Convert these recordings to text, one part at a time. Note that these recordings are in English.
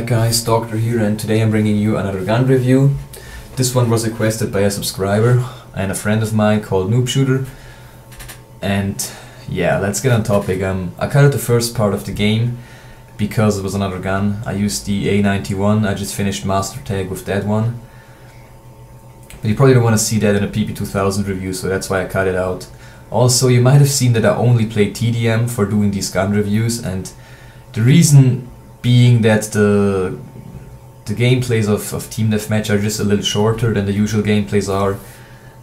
Alright guys, Doctor here, and today I'm bringing you another gun review. This one was requested by a subscriber and a friend of mine called Noob Shooter. And yeah, let's get on topic. I cut out the first part of the game because it was another gun. I used the A91, I just finished Master Tag with that one. But you probably don't want to see that in a PP2000 review, so that's why I cut it out. Also, you might have seen that I only play TDM for doing these gun reviews, and the reason being that the gameplays of Team Deathmatch are just a little shorter than the usual gameplays are,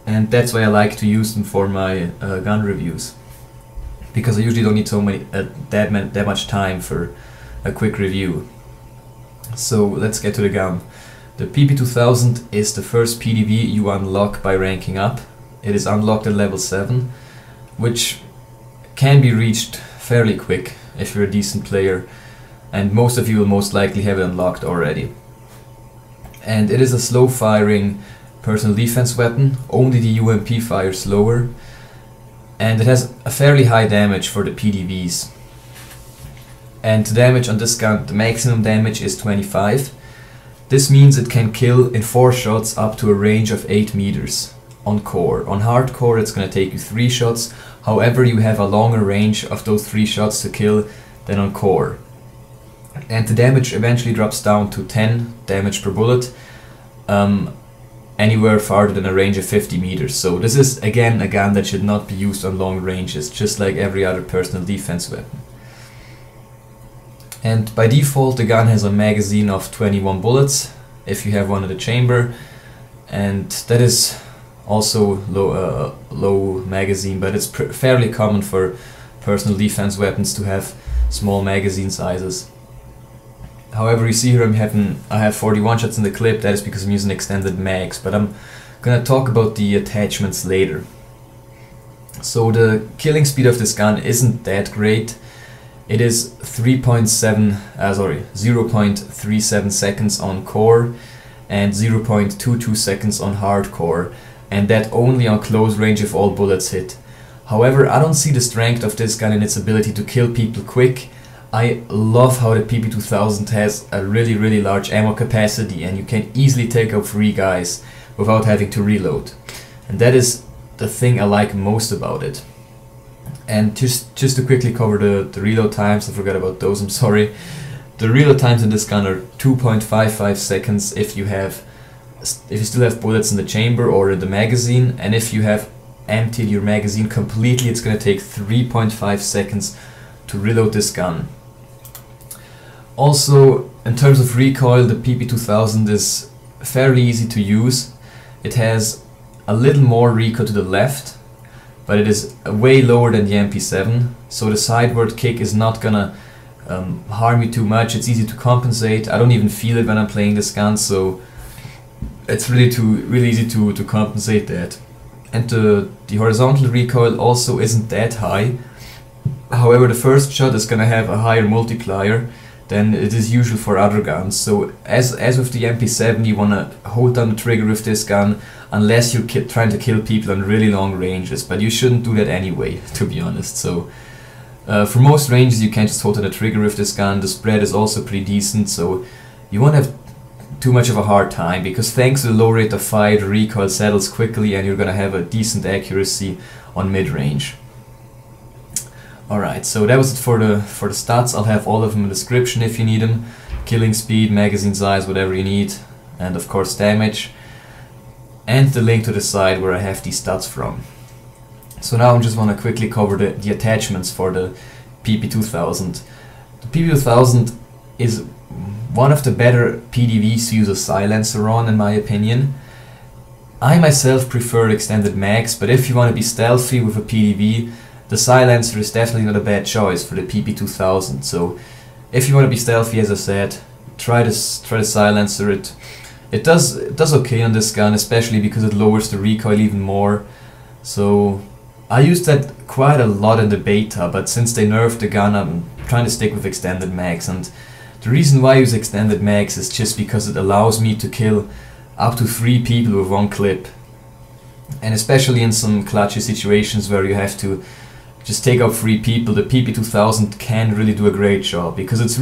and that's why I like to use them for my gun reviews, because I usually don't need that much time for a quick review. So let's get to the gun. The PP2000 is the first PDV you unlock by ranking up. It is unlocked at level 7, which can be reached fairly quick if you're a decent player, and most of you will most likely have it unlocked already. And it is a slow firing personal defense weapon, only the UMP fires slower, and it has a fairly high damage for the PDVs. And the damage on this gun, the maximum damage is 25. This means it can kill in 4 shots up to a range of 8 meters on core. On hardcore it's going to take you 3 shots, however you have a longer range of those 3 shots to kill than on core. And the damage eventually drops down to 10 damage per bullet, anywhere farther than a range of 50 meters. So this is again a gun that should not be used on long ranges, just like every other personal defense weapon. And by default the gun has a magazine of 21 bullets, if you have one in the chamber, and that is also low magazine, but it's fairly common for personal defense weapons to have small magazine sizes. However, you see here I have 41 shots in the clip. That is because I'm using extended mags, but I'm gonna talk about the attachments later. So the killing speed of this gun isn't that great. It is 0.37 seconds on core and 0.22 seconds on hardcore, and that only on close range if all bullets hit. However, I don't see the strength of this gun in its ability to kill people quick. I love how the PP2000 has a really large ammo capacity, and you can easily take out 3 guys without having to reload. And that is the thing I like most about it. And just to quickly cover the reload times, I forgot about those, I'm sorry. The reload times in this gun are 2.55 seconds if you still have bullets in the chamber or in the magazine, and if you have emptied your magazine completely, it's going to take 3.5 seconds to reload this gun. Also, in terms of recoil, the PP2000 is fairly easy to use. It has a little more recoil to the left, but it is way lower than the MP7, so the sideward kick is not gonna harm you too much. It's easy to compensate. I don't even feel it when I'm playing this gun, so it's really easy to compensate that. And the horizontal recoil also isn't that high. However, the first shot is gonna have a higher multiplier than it is usual for other guns. So as with the MP7, you wanna hold down the trigger with this gun unless you're trying to kill people on really long ranges, but you shouldn't do that anyway, to be honest. So for most ranges you can't just hold down the trigger with this gun. The spread is also pretty decent, so you won't have too much of a hard time, because thanks to the low rate of fire, the recoil settles quickly and you're gonna have a decent accuracy on mid-range. Alright, so that was it for the stats. I'll have all of them in the description if you need them. Killing speed, magazine size, whatever you need, and of course damage, and the link to the site where I have these stats from. So now I just want to quickly cover the attachments for the PP2000. The PP2000 is one of the better PDVs to use a silencer on, in my opinion. I myself prefer extended mags, but if you want to be stealthy with a PDV, the silencer is definitely not a bad choice for the PP2000. So if you want to be stealthy, as I said, try the silencer. It does okay on this gun, especially because it lowers the recoil even more. So I used that quite a lot in the beta, but since they nerfed the gun, I'm trying to stick with extended mags. And the reason why I use extended mags is just because it allows me to kill up to 3 people with 1 clip. And especially in some clutchy situations where you have to just take out 3 people, the PP2000 can really do a great job, because it's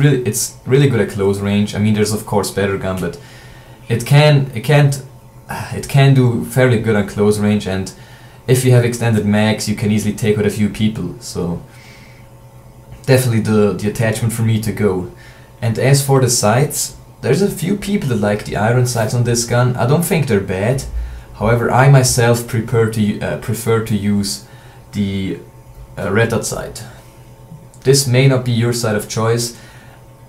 really good at close range. I mean, there's of course better gun, but it can do fairly good on close range, and if you have extended mags, you can easily take out a few people. So definitely the attachment for me to go. And as for the sights, there's a few people that like the iron sights on this gun. I don't think they're bad. However, I myself prefer to use the red dot sight. This may not be your sight of choice.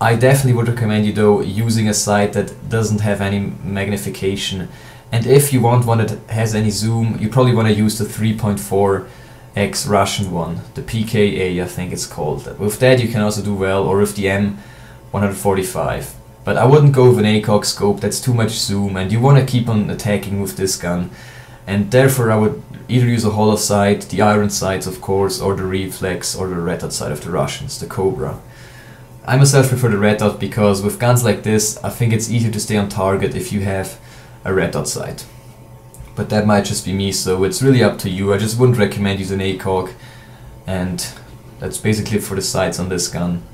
I definitely would recommend you though using a sight that doesn't have any magnification. And if you want one that has any zoom, you probably want to use the 3.4x Russian one, the PKA I think it's called. With that you can also do well, or with the M145. But I wouldn't go with an ACOG scope, that's too much zoom, and you want to keep on attacking with this gun. And therefore I would either use a hollow sight, the iron sights of course, or the reflex, or the red dot sight of the Russians, the Cobra. I myself prefer the red dot because with guns like this I think it's easier to stay on target if you have a red dot sight. But that might just be me, so it's really up to you. I just wouldn't recommend using ACOG, and that's basically it for the sights on this gun.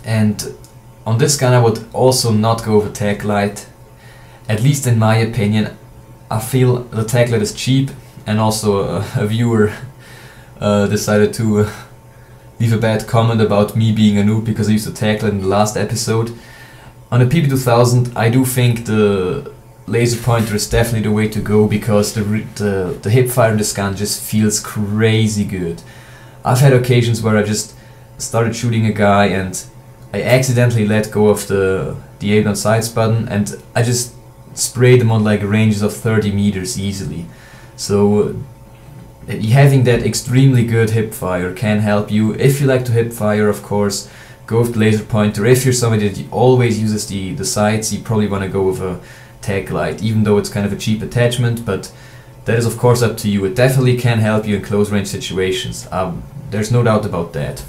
And on this gun I would also not go with a tag light, at least in my opinion. I feel the tag light is cheap, and also a viewer decided to leave a bad comment about me being a noob because I used the tag light in the last episode. On the PP2000 I do think the laser pointer is definitely the way to go, because the hip fire in this gun just feels crazy good. I've had occasions where I just started shooting a guy and I accidentally let go of the aim on sights button, and I just sprayed them on like ranges of 30 meters easily. So having that extremely good hip fire can help you. If you like to hip fire, of course, go with the laser pointer. If you're somebody that always uses the sights, you probably want to go with a tag light, even though it's kind of a cheap attachment, but that is of course up to you. It definitely can help you in close range situations. There's no doubt about that.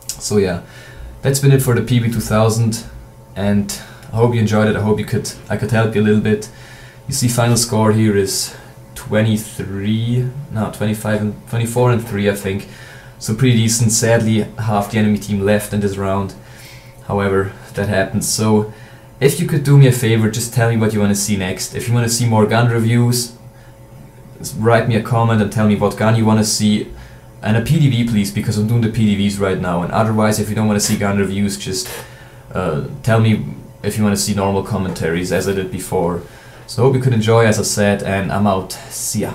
So yeah, that's been it for the PP2000, and I hope you enjoyed it. I hope I could help you a little bit. You see, final score here is 24 and 3 I think, so pretty decent. Sadly half the enemy team left in this round, however that happens. So if you could do me a favor, just tell me what you want to see next. If you want to see more gun reviews, write me a comment and tell me what gun you want to see, and a PDV please, because I'm doing the PDVs right now. And otherwise, if you don't want to see gun reviews, just tell me if you want to see normal commentaries as I did before. So I hope you could enjoy, as I said, and I'm out. See ya.